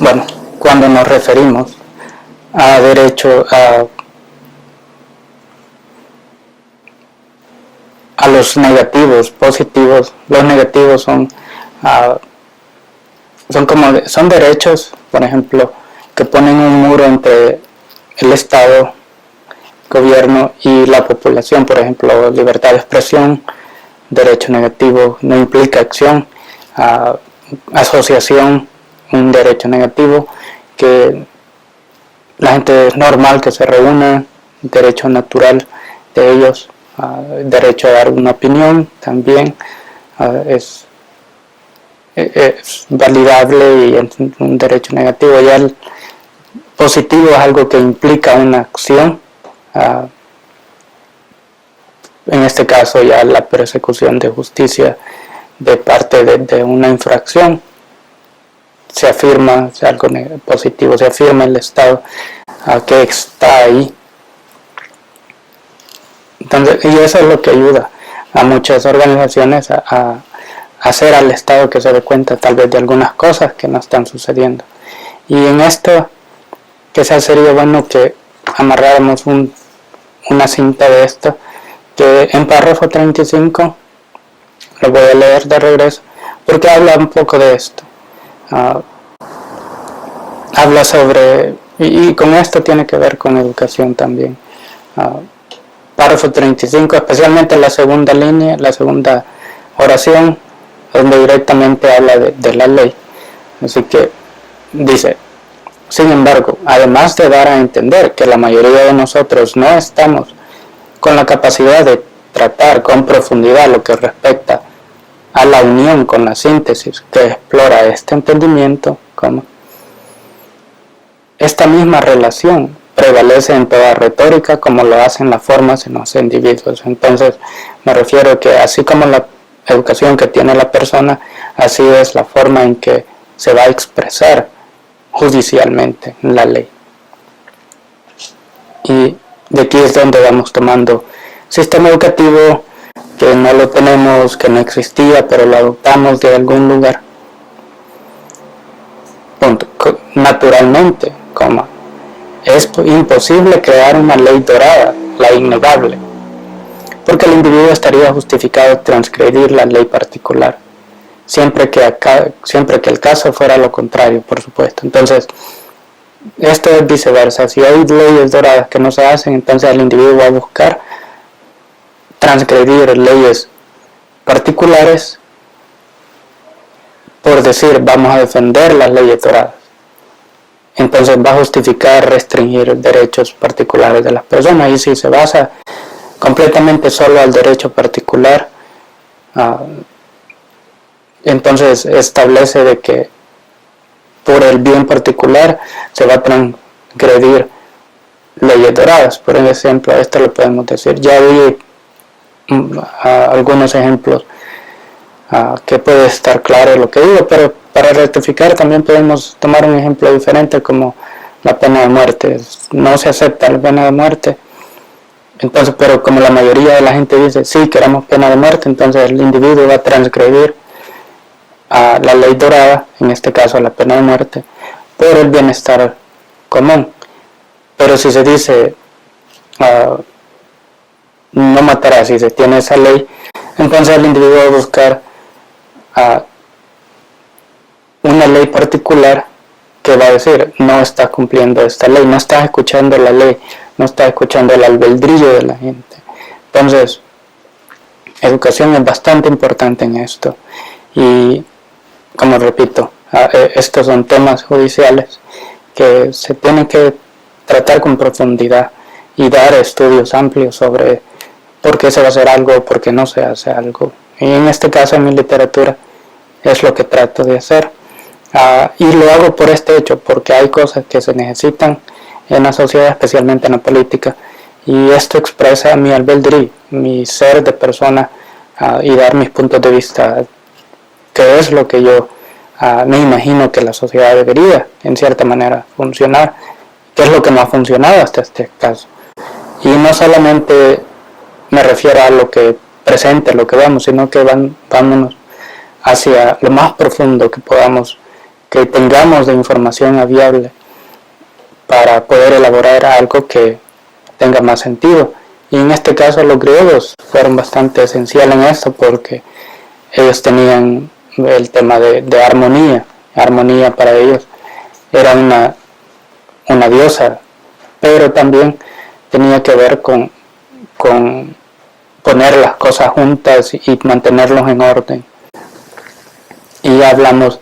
bueno, cuando nos referimos a derecho a los negativos, positivos, los negativos son son derechos, por ejemplo, que ponen un muro entre el Estado, gobierno y la población, por ejemplo, libertad de expresión, derecho negativo, no implica acción, asociación, un derecho negativo, que la gente es normal que se reúna, derecho natural de ellos, derecho a dar una opinión también es validable y es un derecho negativo. Ya el positivo es algo que implica una acción, en este caso ya la persecución de justicia de parte de una infracción. Se afirma algo positivo, se afirma el Estado que está ahí. Entonces, y eso es lo que ayuda a muchas organizaciones a hacer al Estado que se dé cuenta tal vez de algunas cosas que no están sucediendo. Y en esto quizás sería bueno que amarráramos una cinta de esto, que en párrafo 35, lo voy a leer de regreso, porque habla un poco de esto. Habla sobre, y con esto tiene que ver con educación también. Párrafo 35, especialmente la segunda línea, la segunda oración, donde directamente habla de la ley. Así que dice: sin embargo, además de dar a entender que la mayoría de nosotros no estamos con la capacidad de tratar con profundidad lo que respecta a la unión con la síntesis que explora este entendimiento, esta misma relación prevalece en toda retórica como lo hacen las formas en los individuos. Entonces me refiero que así como la educación que tiene la persona, así es la forma en que se va a expresar judicialmente la ley. Y de aquí es donde vamos tomando sistema educativo que no lo tenemos, que no existía, pero lo adoptamos de algún lugar. Punto. Naturalmente, es imposible crear una ley dorada, la innegable, porque el individuo estaría justificado en transgredir la ley particular, siempre que el caso fuera lo contrario, por supuesto. Entonces, esto es viceversa. Si hay leyes doradas que no se hacen, entonces el individuo va a buscar transgredir leyes particulares por decir, vamos a defender las leyes doradas. Entonces va a justificar restringir derechos particulares de las personas, y si se basa completamente solo al derecho particular, entonces establece de que por el bien particular se va a transgredir leyes doradas. Por ejemplo, esto lo podemos decir. Ya vi algunos ejemplos que puede estar claro lo que digo, pero para rectificar también podemos tomar un ejemplo diferente, como la pena de muerte. No se acepta la pena de muerte, entonces, pero como la mayoría de la gente dice sí, queremos pena de muerte, entonces el individuo va a transgredir la ley dorada, en este caso la pena de muerte, por el bienestar común. Pero si se dice no matarás, si se tiene esa ley, entonces el individuo va a buscar una ley particular que va a decir, no está cumpliendo esta ley, no está escuchando la ley, no está escuchando el albedrío de la gente. Entonces, educación es bastante importante en esto. Y, como repito, estos son temas judiciales que se tienen que tratar con profundidad y dar estudios amplios sobre por qué se va a hacer algo, por qué no se hace algo. Y en este caso, en mi literatura, es lo que trato de hacer. Y lo hago por este hecho, porque hay cosas que se necesitan en la sociedad, especialmente en la política, y esto expresa mi albedrío, mi ser de persona, y dar mis puntos de vista, que es lo que yo me imagino que la sociedad debería, en cierta manera, funcionar, que es lo que no ha funcionado hasta este caso. Y no solamente me refiero a lo que presente, lo que vemos, sino que vámonos hacia lo más profundo que podamos que tengamos de información viable para poder elaborar algo que tenga más sentido. Y en este caso los griegos fueron bastante esenciales en esto porque ellos tenían el tema de armonía. Armonía para ellos era una diosa, pero también tenía que ver con poner las cosas juntas y mantenerlos en orden. Y ya hablamos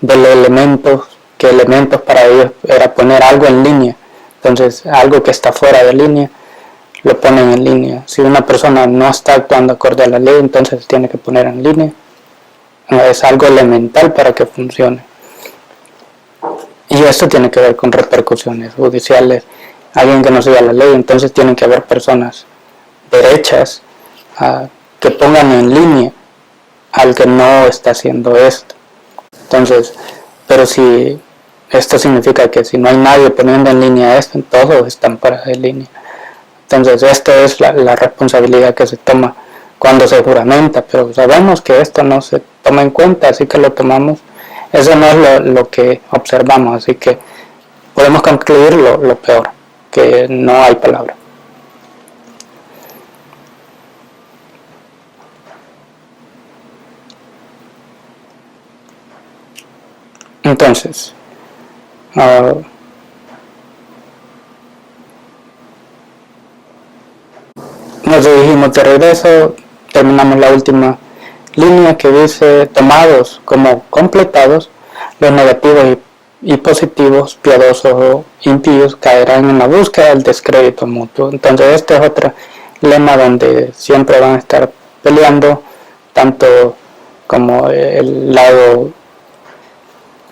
de los elementos, que elementos para ellos era poner algo en línea. Entonces, algo que está fuera de línea, lo ponen en línea. Si una persona no está actuando acorde a la ley, entonces tiene que poner en línea. Es algo elemental para que funcione. Y esto tiene que ver con repercusiones judiciales. Alguien que no siga la ley, entonces tienen que haber personas derechas que pongan en línea al que no está haciendo esto. Entonces, pero si esto significa que si no hay nadie poniendo en línea esto, todos están fuera de línea. Entonces, esto es la responsabilidad que se toma cuando se juramenta, pero sabemos que esto no se toma en cuenta, así que lo tomamos. Eso no es lo que observamos, así que podemos concluir lo peor, que no hay palabra. Entonces, nos dirigimos de regreso, terminamos la última línea que dice: tomados como completados, los negativos y positivos, piadosos o impíos, caerán en la búsqueda del descrédito mutuo. Entonces este es otro lema donde siempre van a estar peleando, tanto como el lado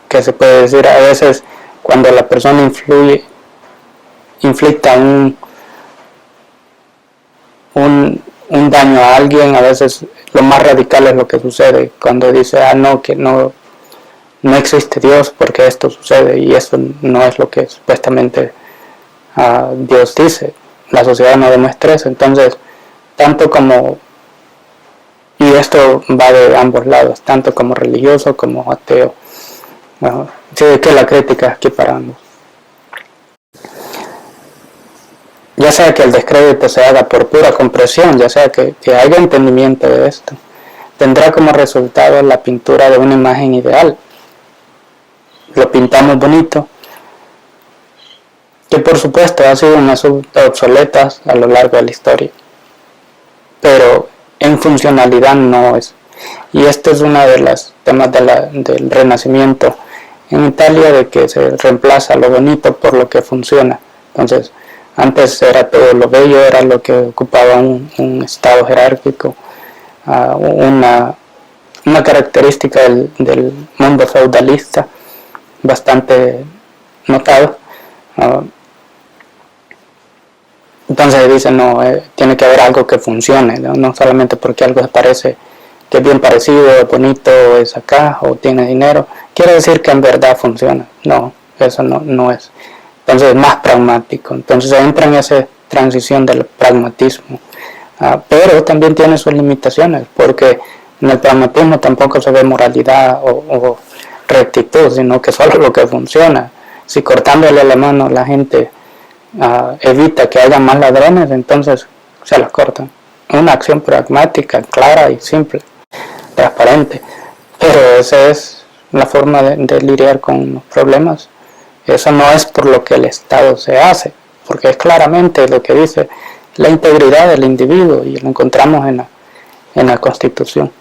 que se puede decir a veces cuando la persona inflicta un daño a alguien. A veces lo más radical es lo que sucede cuando dice no, que no existe Dios porque esto sucede, y eso no es lo que supuestamente Dios dice. La sociedad no demuestra eso. Entonces, tanto como, y esto va de ambos lados, tanto como religioso como ateo, sí, que la crítica es aquí para ambos. Ya sea que el descrédito se haga por pura comprensión, ya sea que haya entendimiento de esto, tendrá como resultado la pintura de una imagen ideal. Lo pintamos bonito, que por supuesto ha sido un asunto obsoleta a lo largo de la historia, pero en funcionalidad no es. Y este es uno de los temas del Renacimiento en Italia, de que se reemplaza lo bonito por lo que funciona. Entonces, antes era todo lo bello, era lo que ocupaba un estado jerárquico, una característica del mundo feudalista bastante notado. Entonces dice, no, tiene que haber algo que funcione, no solamente porque algo parece que es bien parecido, es bonito, es acá, o tiene dinero, quiere decir que en verdad funciona. No, eso no es. Entonces es más pragmático. Entonces entra en esa transición del pragmatismo, pero también tiene sus limitaciones, porque en el pragmatismo tampoco se ve moralidad o rectitud, sino que solo lo que funciona. Si cortándole la mano la gente evita que haya más ladrones, entonces se las cortan. Una acción pragmática, clara y simple, transparente, pero esa es la forma de lidiar con los problemas. Eso no es por lo que el Estado se hace, porque es claramente lo que dice la integridad del individuo, y lo encontramos en la Constitución.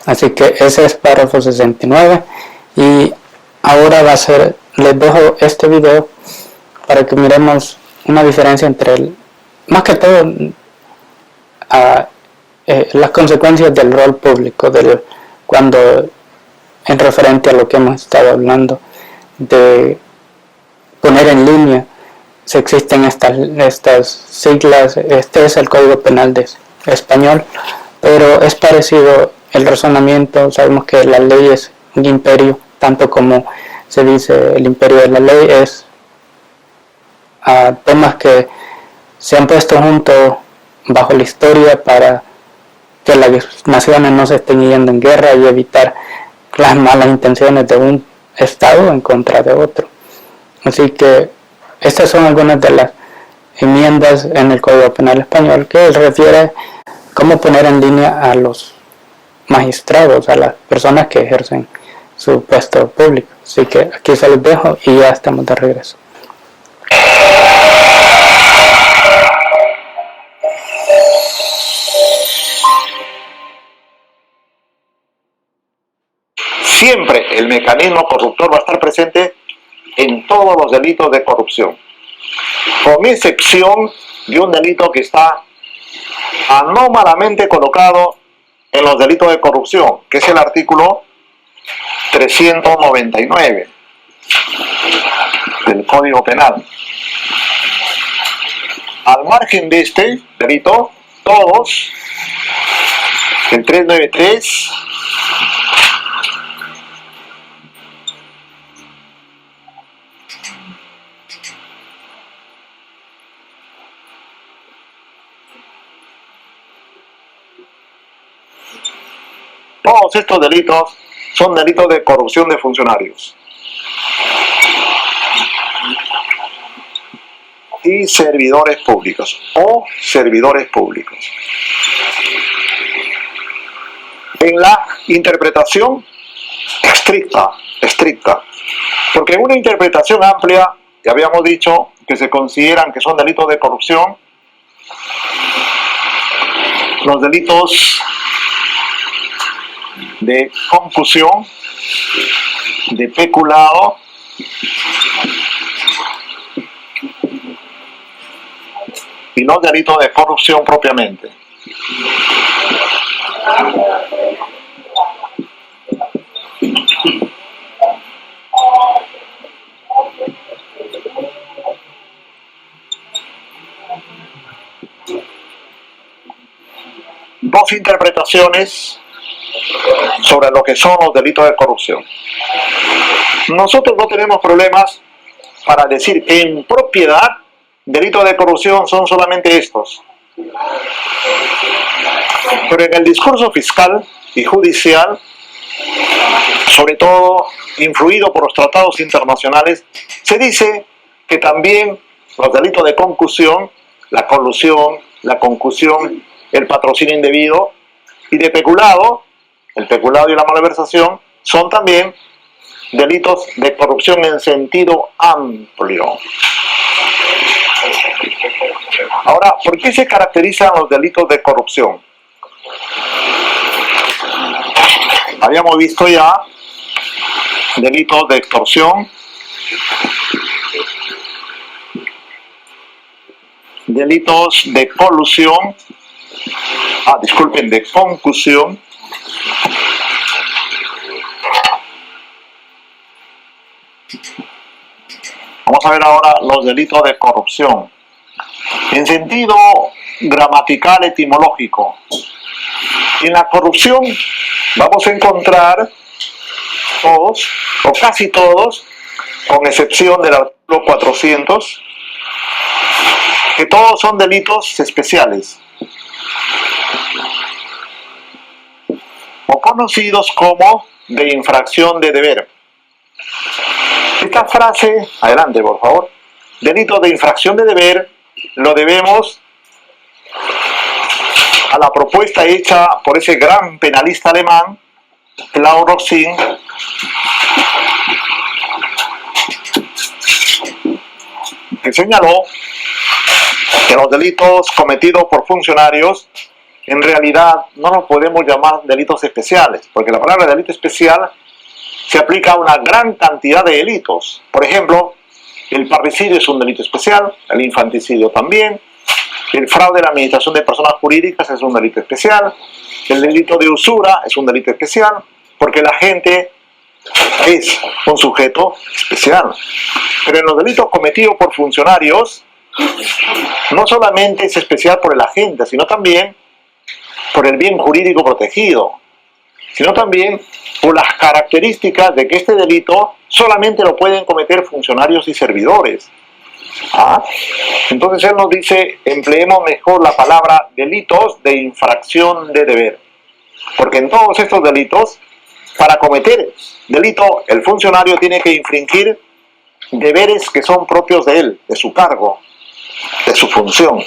Así que ese es párrafo 69, y ahora les dejo este video para que miremos una diferencia entre más que todo las consecuencias del rol público, cuando en referente a lo que hemos estado hablando de poner en línea. Si existen estas siglas, este es el Código Penal de español, pero es parecido el razonamiento. Sabemos que la ley es un imperio, tanto como se dice el imperio de la ley, es temas que se han puesto juntos bajo la historia para que las naciones no se estén yendo en guerra y evitar las malas intenciones de un Estado en contra de otro. Así que estas son algunas de las enmiendas en el Código Penal Español que refiere a cómo poner en línea a los magistrados, a las personas que ejercen su puesto público. Así que aquí se los dejo y ya estamos de regreso. Siempre el mecanismo corruptor va a estar presente en todos los delitos de corrupción, con excepción de un delito que está anómalamente colocado en los delitos de corrupción, que es el artículo 399 del Código Penal. Al margen de este delito, todos, el 393, todos estos delitos son delitos de corrupción de funcionarios y servidores públicos o servidores públicos. En la interpretación estricta, porque en una interpretación amplia, ya habíamos dicho que se consideran que son delitos de corrupción los delitos de concusión, de peculado, y los delitos de corrupción propiamente. Dos interpretaciones sobre lo que son los delitos de corrupción. Nosotros no tenemos problemas para decir que en propiedad delitos de corrupción son solamente estos. Pero en el discurso fiscal y judicial, sobre todo influido por los tratados internacionales, se dice que también los delitos de concusión, la colusión, la concusión, el patrocinio indebido, y de peculado, el peculado y la malversación, son también delitos de corrupción en sentido amplio. Ahora, ¿por qué se caracterizan los delitos de corrupción? Habíamos visto ya delitos de extorsión, delitos de colusión, de concusión, vamos a ver ahora los delitos de corrupción. En sentido gramatical etimológico, en la corrupción vamos a encontrar todos, o casi todos, con excepción del artículo 400, que todos son delitos especiales, o conocidos como de infracción de deber. Esta frase, adelante por favor, delito de infracción de deber, lo debemos a la propuesta hecha por ese gran penalista alemán, Claude Roxin, que señaló que los delitos cometidos por funcionarios en realidad no los podemos llamar delitos especiales, porque la palabra delito especial se aplica a una gran cantidad de delitos. Por ejemplo, el parricidio es un delito especial, el infanticidio también, el fraude en la administración de personas jurídicas es un delito especial, el delito de usura es un delito especial, porque la gente es un sujeto especial. Pero en los delitos cometidos por funcionarios, no solamente es especial por el agente, sino también por el bien jurídico protegido, sino también por las características de que este delito solamente lo pueden cometer funcionarios y servidores. Entonces él nos dice, empleemos mejor la palabra delitos de infracción de deber, porque en todos estos delitos Para cometer delito, el funcionario tiene que infringir deberes que son propios de él, de su cargo, de su función.